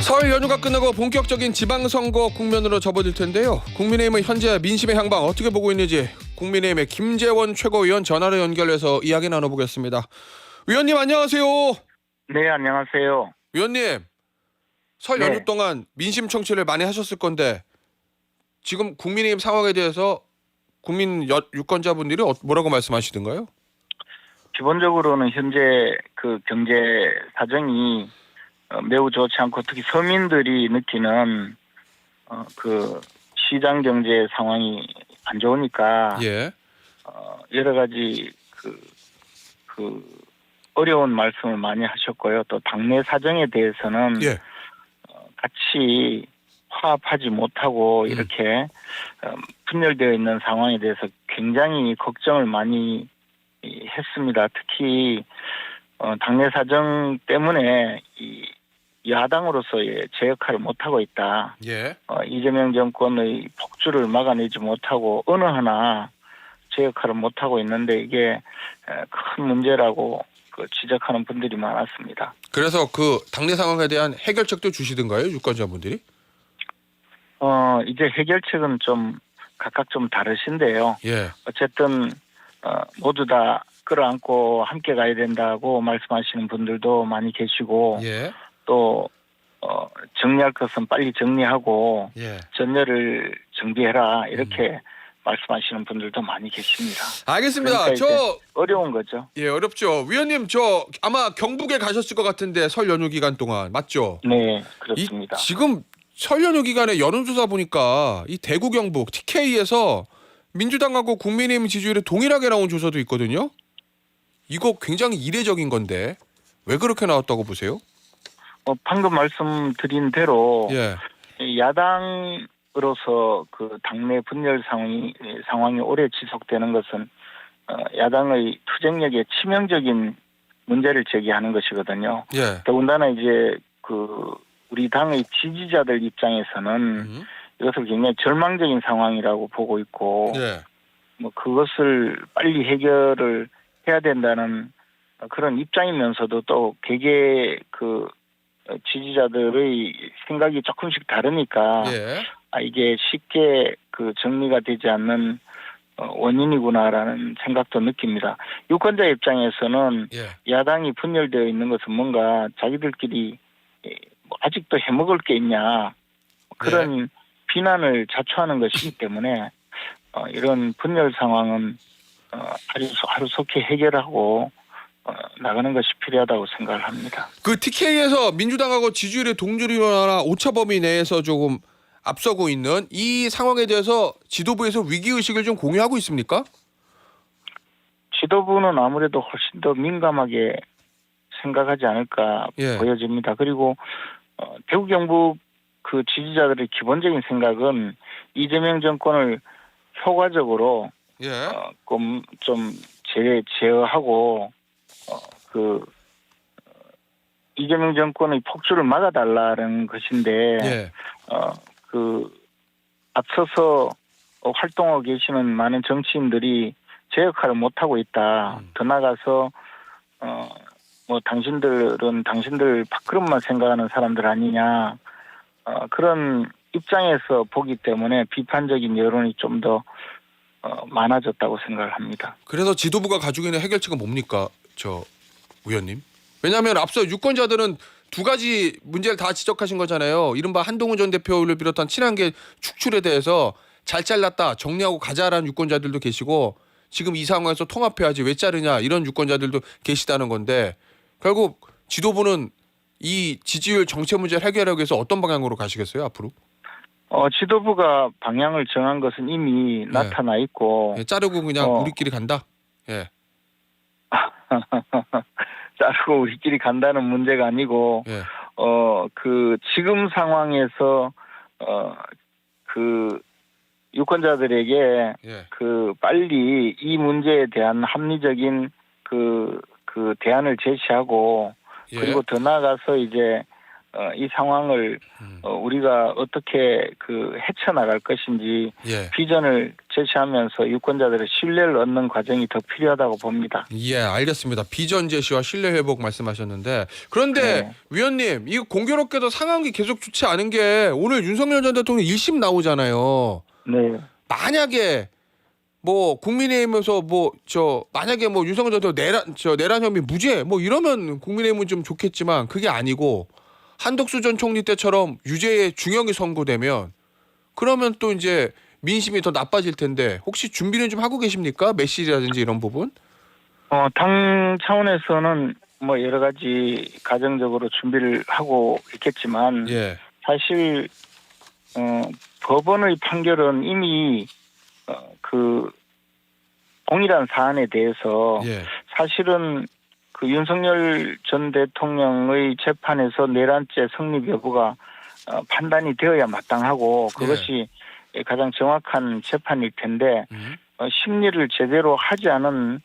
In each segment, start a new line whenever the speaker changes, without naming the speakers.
설 연휴가 끝나고 본격적인 지방선거 국면으로 접어들 텐데요. 국민의힘은 현재 민심의 향방 어떻게 보고 있는지 국민의힘의 김재원 최고위원 전화로 연결해서 이야기 나눠보겠습니다. 위원님 안녕하세요.
네, 안녕하세요.
위원님, 설
네.
연휴 동안 민심 청취를 많이 하셨을 건데 지금 국민의힘 상황에 대해서 국민 유권자분들이 뭐라고 말씀하시던가요?
기본적으로는 현재 그 경제 사정이 매우 좋지 않고 특히 서민들이 느끼는 그 시장 경제 상황이 안 좋으니까
예.
여러 가지 그 어려운 말씀을 많이 하셨고요. 또 당내 사정에 대해서는
예.
같이 화합하지 못하고 이렇게 분열되어 있는 상황에 대해서 굉장히 걱정을 많이 했습니다. 특히 당내 사정 때문에 이 야당으로서의 제 역할을 못하고 있다.
예.
이재명 정권의 폭주를 막아내지 못하고 어느 하나 제 역할을 못하고 있는데 이게 큰 문제라고 지적하는 분들이 많았습니다.
그래서 그 당내 상황에 대한 해결책도 주시던가요, 유권자분들이?
이제 해결책은 좀 각각 좀 다르신데요.
예.
어쨌든 모두 다 끌어안고 함께 가야 된다고 말씀하시는 분들도 많이 계시고
예.
또 정리할 것은 빨리 정리하고
예.
전열을 정비해라 이렇게 말씀하시는 분들도 많이 계십니다.
알겠습니다.
그러니까 이제 어려운 거죠.
예, 어렵죠. 위원님, 저 아마 경북에 가셨을 것 같은데 설 연휴 기간 동안 맞죠?
네, 그렇습니다.
지금 설 연휴 기간에 여론조사 보니까 이 대구 경북 TK에서 민주당하고 국민의힘 지지율이 동일하게 나온 조사도 있거든요. 이거 굉장히 이례적인 건데 왜 그렇게 나왔다고 보세요?
방금 말씀드린 대로
예.
야당으로서 그 당내 분열 상황이 오래 지속되는 것은 야당의 투쟁력에 치명적인 문제를 제기하는 것이거든요.
예.
더군다나 이제 우리 당의 지지자들 입장에서는 이것을 굉장히 절망적인 상황이라고 보고 있고,
예.
뭐 그것을 빨리 해결을 해야 된다는 그런 입장이면서도 또 개개 지지자들의 생각이 조금씩 다르니까
예.
이게 쉽게 정리가 되지 않는 원인이구나라는 생각도 느낍니다. 유권자 입장에서는
예.
야당이 분열되어 있는 것은 뭔가 자기들끼리 아직도 해먹을 게 있냐 그런 비난을 자초하는 것이기 때문에 이런 분열 상황은 하루속히 해결하고 나가는 것이 필요하다고 생각을 합니다.
그 TK에서 민주당하고 지지율의 동률이나 오차범위 내에서 조금 앞서고 있는 이 상황에 대해서 지도부에서 위기의식을 좀 공유하고 있습니까?
지도부는 아무래도 훨씬 더 민감하게 생각하지 않을까 보여집니다. 그리고 대구 경북 그 지지자들의 기본적인 생각은 이재명 정권을 효과적으로 좀 제어하고 이재명 정권의 폭주를 막아달라는 것인데 앞서서 활동하고 계시는 많은 정치인들이 제 역할을 못하고 있다. 더 나아가서 뭐 당신들은 당신들 밥그릇만 생각하는 사람들 아니냐. 그런 입장에서 보기 때문에 비판적인 여론이 좀 더 많아졌다고 생각을 합니다.
그래서 지도부가 가지고 있는 해결책은 뭡니까, 저 의원님? 왜냐하면 앞서 유권자들은 두 가지 문제를 다 지적하신 거잖아요. 이른바 한동훈 전 대표를 비롯한 친한계 축출에 대해서 잘 잘랐다, 정리하고 가자라는 유권자들도 계시고 지금 이 상황에서 통합해야지 왜 자르냐 이런 유권자들도 계시다는 건데 결국 지도부는 이 지지율 정체 문제를 해결하기 위해서 어떤 방향으로 가시겠어요, 앞으로?
지도부가 방향을 정한 것은 이미 나타나 있고
자르고 그냥 우리끼리 간다? 예.
자르고 우리끼리 간다는 문제가 아니고 지금 상황에서 유권자들에게 빨리 이 문제에 대한 합리적인 대안을 제시하고 그리고 더 나아가서 이제 이 상황을 우리가 어떻게 헤쳐나갈 것인지
예.
비전을 제시하면서 유권자들의 신뢰를 얻는 과정이 더 필요하다고 봅니다.
예, 알겠습니다. 비전 제시와 신뢰 회복 말씀하셨는데 그런데
네.
위원님 이거 공교롭게도 상황이 계속 좋지 않은 게 오늘 윤석열 전 대통령 1심 나오잖아요.
네.
만약에 뭐 국민의힘에서 만약에 뭐 윤석열 전 대통령 내란 혐의 무죄 뭐 이러면 국민의힘은 좀 좋겠지만 그게 아니고 한덕수 전 총리 때처럼 유죄의 중형이 선고되면 그러면 또 이제 민심이 더 나빠질 텐데 혹시 준비는 좀 하고 계십니까? 메시지라든지 이런 부분?
당 차원에서는 뭐 여러 가지 가정적으로 준비를 하고 있겠지만
예.
사실 법원의 판결은 이미 동일한 사안에 대해서
예.
사실은 윤석열 전 대통령의 재판에서 내란죄 성립 여부가 판단이 되어야 마땅하고 그것이 가장 정확한 재판일 텐데 심리를 제대로 하지 않은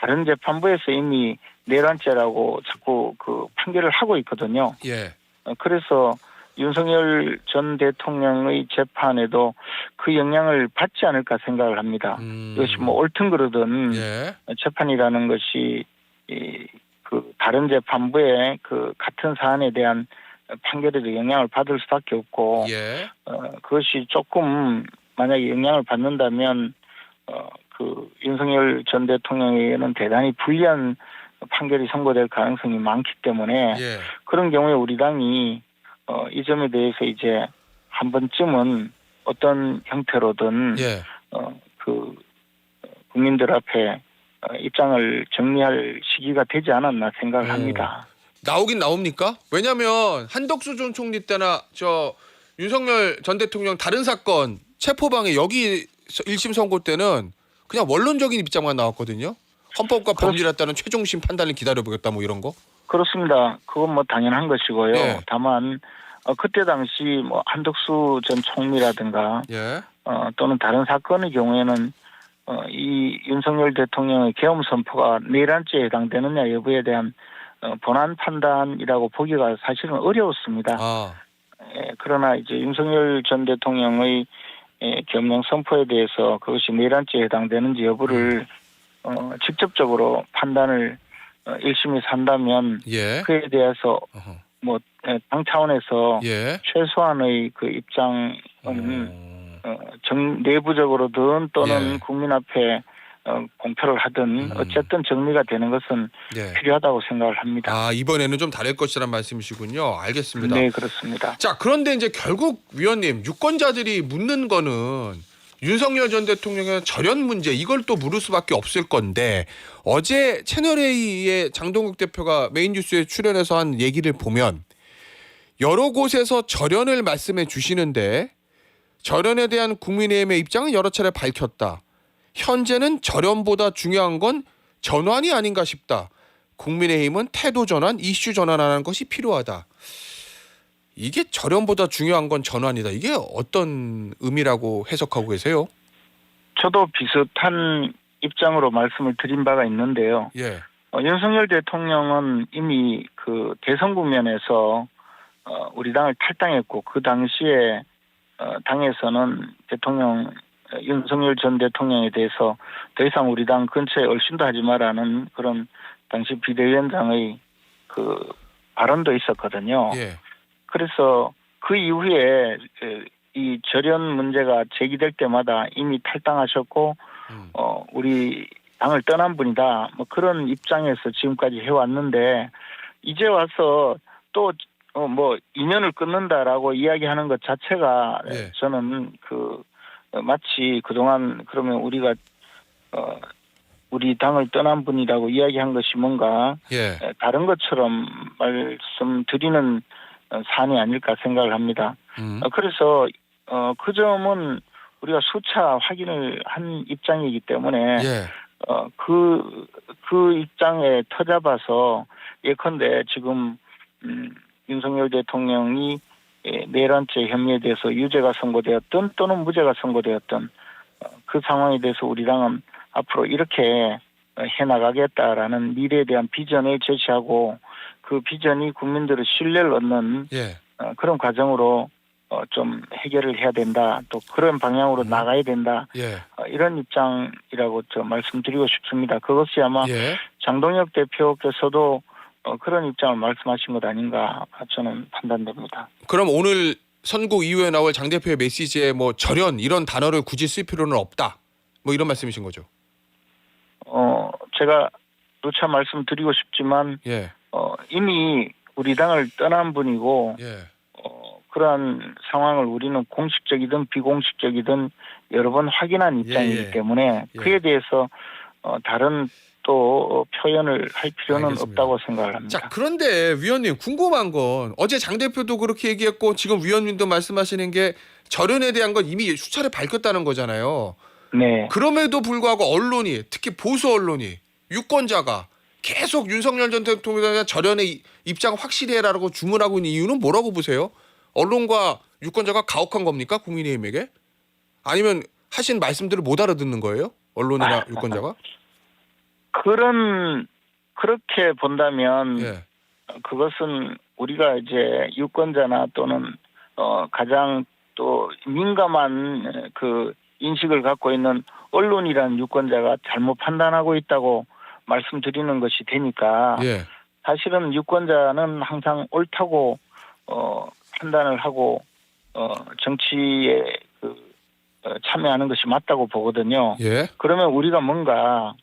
다른 재판부에서 이미 내란죄라고 자꾸 판결을 하고 있거든요.
예.
그래서 윤석열 전 대통령의 재판에도 그 영향을 받지 않을까 생각을 합니다. 이것이 뭐 옳든 그르든 재판이라는 것이 다른 재판부의 같은 사안에 대한 판결에도 영향을 받을 수밖에 없고 그것이 조금 만약에 영향을 받는다면 윤석열 전 대통령에게는 대단히 불리한 판결이 선고될 가능성이 많기 때문에 그런 경우에 우리 당이 이 점에 대해서 이제 한 번쯤은 어떤 형태로든 국민들 앞에 입장을 정리할 시기가 되지 않았나 생각을 합니다.
나오긴 나옵니까? 왜냐하면 한덕수 전 총리 때나 윤석열 전 대통령 다른 사건 체포방해 여기 1심 선고 때는 그냥 원론적인 입장만 나왔거든요. 헌법과 법률에 따른 최종심 판단을 기다려보겠다 뭐 이런 거.
그렇습니다. 그건 뭐 당연한 것이고요. 다만 그때 당시 뭐 한덕수 전 총리라든가 또는 다른 사건의 경우에는 이 윤석열 대통령의 계엄 선포가 내란죄에 해당되느냐 여부에 대한 본안 판단이라고 보기가 사실은 어려웠습니다. 그러나 이제 윤석열 전 대통령의 계엄령 선포에 대해서 그것이 내란죄에 해당되는지 여부를 직접적으로 판단을 1심에서 한다면 그에 대해서 뭐 당 차원에서 최소한의 입장은 내부적으로든 또는 국민 앞에 공표를 하든 어쨌든 정리가 되는 것은 필요하다고 생각을 합니다.
이번에는 좀 다를 것이란 말씀이시군요. 알겠습니다.
네, 그렇습니다.
자, 그런데 이제 결국 위원님 유권자들이 묻는 거는 윤석열 전 대통령의 절연 문제 이걸 또 물을 수밖에 없을 건데 어제 채널A의 장동국 대표가 메인 뉴스에 출연해서 한 얘기를 보면 여러 곳에서 절연을 말씀해 주시는데 절연에 대한 국민의힘의 입장은 여러 차례 밝혔다. 현재는 절연보다 중요한 건 전환이 아닌가 싶다. 국민의힘은 태도 전환, 이슈 전환하는 것이 필요하다. 이게 절연보다 중요한 건 전환이다. 이게 어떤 의미라고 해석하고 계세요?
저도 비슷한 입장으로 말씀을 드린 바가 있는데요. 윤석열 대통령은 이미 대선 국면에서 우리 당을 탈당했고 그 당시에 당에서는 윤석열 전 대통령에 대해서 더 이상 우리 당 근처에 얼씬도 하지 마라는 그런 당시 비대위원장의 발언도 있었거든요. 그래서 그 이후에 이 절연 문제가 제기될 때마다 이미 탈당하셨고 우리 당을 떠난 분이다. 뭐 그런 입장에서 지금까지 해왔는데 이제 와서 또 뭐 인연을 끊는다라고 이야기하는 것 자체가 저는 마치 그동안 그러면 우리가 우리 당을 떠난 분이라고 이야기한 것이 뭔가 다른 것처럼 말씀드리는 사안이 아닐까 생각을 합니다. 그래서 그 점은 우리가 수차 확인을 한 입장이기 때문에 그 입장에 터잡아서 예컨대 지금 윤석열 대통령이 내란죄 혐의에 대해서 유죄가 선고되었든 또는 무죄가 선고되었든 그 상황에 대해서 우리 당은 앞으로 이렇게 해나가겠다라는 미래에 대한 비전을 제시하고 그 비전이 국민들의 신뢰를 얻는
예.
그런 과정으로 좀 해결을 해야 된다. 또 그런 방향으로 나가야 된다.
예.
이런 입장이라고 말씀드리고 싶습니다. 그것이 아마
예.
장동혁 대표께서도 그런 입장을 말씀하신 것 아닌가 저는 판단됩니다.
그럼 오늘 선거 이후에 나올 장 대표의 메시지에 뭐 절연 이런 단어를 굳이 쓸 필요는 없다. 뭐 이런 말씀이신 거죠?
제가 누차 말씀드리고 싶지만
예.
이미 우리 당을 떠난 분이고
예.
그러한 상황을 우리는 공식적이든 비공식적이든 여러 번 확인한 입장이기
예.
때문에
예.
그에 대해서 다른 또 표현을 할 필요는
알겠습니다.
없다고 생각을 합니다.
자, 그런데 위원님 궁금한 건 어제 장 대표도 그렇게 얘기했고 지금 위원님도 말씀하시는 게 절연에 대한 건 이미 수차례 밝혔다는 거잖아요.
네.
그럼에도 불구하고 언론이 특히 보수 언론이 유권자가 계속 윤석열 전 대통령에 대한 절연의 입장 확실히 해라라고 주문하고 있는 이유는 뭐라고 보세요? 언론과 유권자가 가혹한 겁니까? 국민의힘에게? 아니면 하신 말씀들을 못 알아듣는 거예요? 언론이나 유권자가?
그렇게 본다면
예.
그것은 우리가 이제 유권자나 또는 가장 또 민감한 그 인식을 갖고 있는 언론이라는 유권자가 잘못 판단하고 있다고 말씀드리는 것이 되니까
예.
사실은 유권자는 항상 옳다고 판단을 하고 정치에 참여하는 것이 맞다고 보거든요.
예.
그러면 우리가 뭔가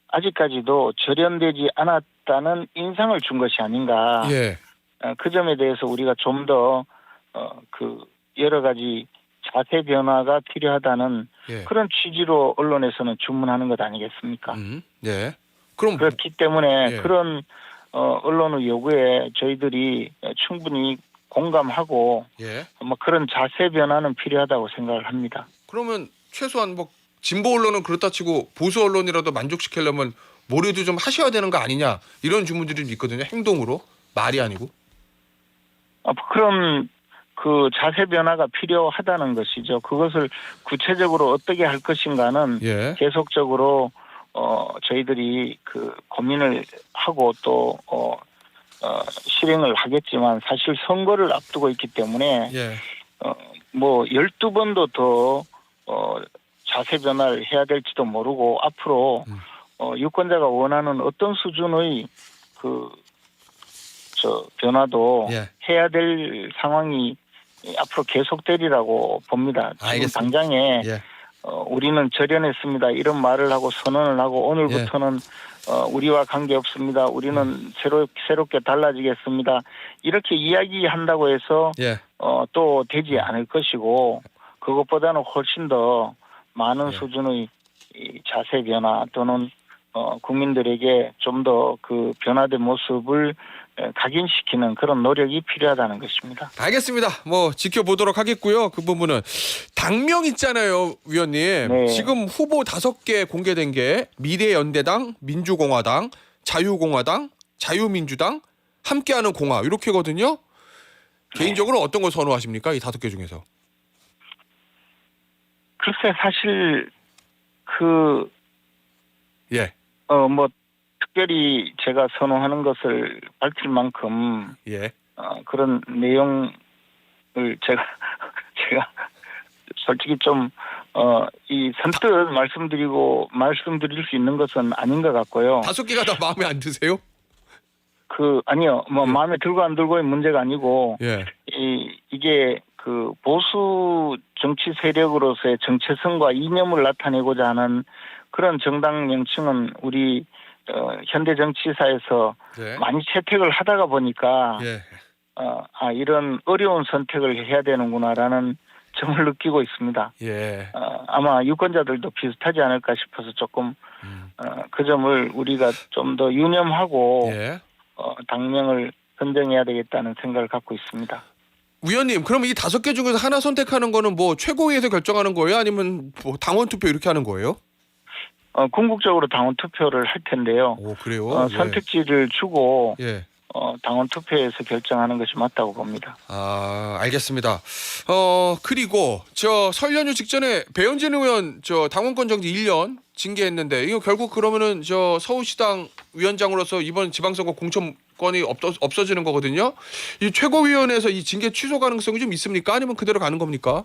아직까지도 절연되지 않았다는 인상을 준 것이 아닌가.
예.
그 점에 대해서 우리가 좀 더 여러 가지 자세 변화가 필요하다는
예.
그런 취지로 언론에서는 주문하는 것 아니겠습니까?
예. 그럼
그렇기 때문에
예.
그런 언론의 요구에 저희들이 충분히 공감하고
예.
그런 자세 변화는 필요하다고 생각을 합니다.
그러면 최소한 뭐 진보 언론은 그렇다 치고 보수 언론이라도 만족시키려면 뭐라도 좀 하셔야 되는 거 아니냐 이런 주문들이 좀 있거든요. 행동으로 말이 아니고.
그럼 그 자세 변화가 필요하다는 것이죠. 그것을 구체적으로 어떻게 할 것인가는
예.
계속적으로 저희들이 고민을 하고 또 실행을 하겠지만 사실 선거를 앞두고 있기 때문에
예.
12번도 더 자세 변화를 해야 될지도 모르고 앞으로 유권자가 원하는 어떤 수준의 변화도
예.
해야 될 상황이 앞으로 계속되리라고 봅니다. 지금
알겠습니다.
당장에
예.
우리는 절연했습니다. 이런 말을 하고 선언을 하고 오늘부터는 우리와 관계없습니다. 우리는 새롭게 달라지겠습니다. 이렇게 이야기한다고 해서
예.
또 되지 않을 것이고 그것보다는 훨씬 더 많은 수준의 이 자세 변화 또는 국민들에게 좀 더 그 변화된 모습을 각인시키는 그런 노력이 필요하다는 것입니다.
알겠습니다. 뭐 지켜보도록 하겠고요. 그 부분은 당명 있잖아요, 위원님.
네.
지금 후보 5개 공개된 게 미래연대당, 민주공화당, 자유공화당, 자유민주당, 함께하는 공화 이렇게거든요. 개인적으로 어떤 걸 선호하십니까? 이 5개 중에서.
글쎄 사실
예.
특별히 제가 선호하는 것을 밝힐 만큼
예.
그런 내용을 제가 솔직히 좀 이 선뜻 말씀드릴 수 있는 것은 아닌 것 같고요.
5개가 다 마음에 안 드세요?
아니요. 마음에 들고 안 들고의 문제가 아니고
예.
이게 보수 정치 세력으로서의 정체성과 이념을 나타내고자 하는 그런 정당 명칭은 우리 현대 정치사에서
네.
많이 채택을 하다가 보니까
예.
이런 어려운 선택을 해야 되는구나라는 점을 느끼고 있습니다.
예.
아마 유권자들도 비슷하지 않을까 싶어서 조금 그 점을 우리가 좀 더 유념하고
예.
당명을 선정해야 되겠다는 생각을 갖고 있습니다.
위원님, 그럼 이 5개 중에서 하나 선택하는 거는 뭐 최고위에서 결정하는 거예요? 아니면 뭐 당원 투표 이렇게 하는 거예요?
궁극적으로 당원 투표를 할 텐데요.
오, 그래요?
선택지를 주고
예.
당원 투표에서 결정하는 것이 맞다고 봅니다.
아, 알겠습니다. 그리고 저 설 연휴 직전에 배현진 의원 저 당원권 정지 1년 징계했는데 이거 결국 그러면은 저 서울시당 위원장으로서 이번 지방선거 공천권이 없어지는 거거든요. 이 최고위원회에서 이 징계 취소 가능성이 좀 있습니까? 아니면 그대로 가는 겁니까?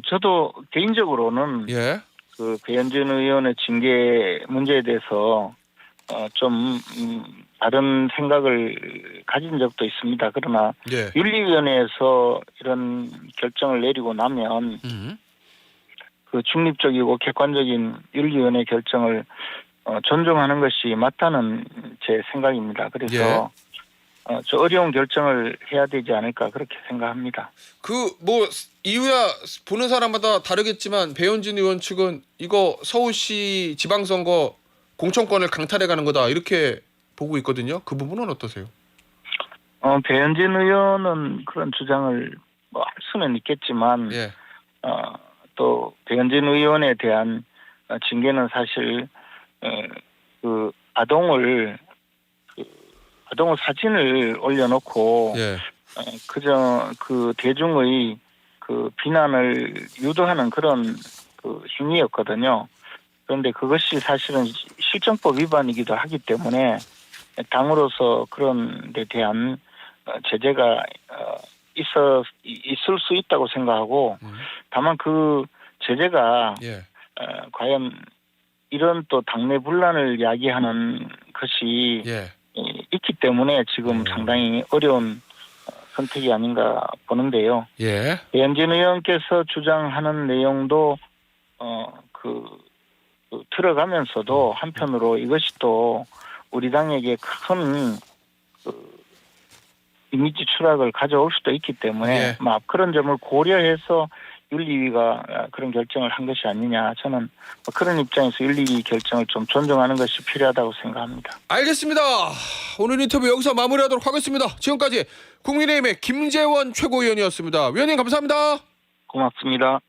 저도 개인적으로는
예.
그 배현진 의원의 징계 문제에 대해서 좀 다른 생각을 가진 적도 있습니다. 그러나
예.
윤리위원회에서 이런 결정을 내리고 나면 그 중립적이고 객관적인 윤리위원회 결정을 존중하는 것이 맞다는 제 생각입니다. 그래서 저 어려운 결정을 해야 되지 않을까 그렇게 생각합니다.
그 뭐 이유야 보는 사람마다 다르겠지만 배현진 의원 측은 이거 서울시 지방선거 공천권을 강탈해 가는 거다 이렇게 보고 있거든요. 그 부분은 어떠세요?
배현진 의원은 그런 주장을 뭐 할 수는 있겠지만
예.
또 배현진 의원에 대한 징계는 사실 그 아동을 사진을 올려놓고
예.
그저 그 대중의 그 비난을 유도하는 그런 그 행위였거든요. 그런데 그것이 사실은 실정법 위반이기도 하기 때문에 당으로서 그런 데 대한 제재가 있을 수 있다고 생각하고 다만 그 제재가
예.
과연 이런 또 당내 분란을 야기하는 것이
예.
있기 때문에 지금 상당히 어려운 선택이 아닌가 보는데요.
예.
배현진 의원께서 주장하는 내용도 들어가면서도 한편으로 이것이 또 우리 당에게 큰 이미지 추락을 가져올 수도 있기 때문에
예.
그런 점을 고려해서 윤리위가 그런 결정을 한 것이 아니냐. 저는 그런 입장에서 윤리위 결정을 좀 존중하는 것이 필요하다고 생각합니다.
알겠습니다. 오늘 인터뷰 여기서 마무리하도록 하겠습니다. 지금까지 국민의힘의 김재원 최고위원이었습니다. 위원님 감사합니다.
고맙습니다.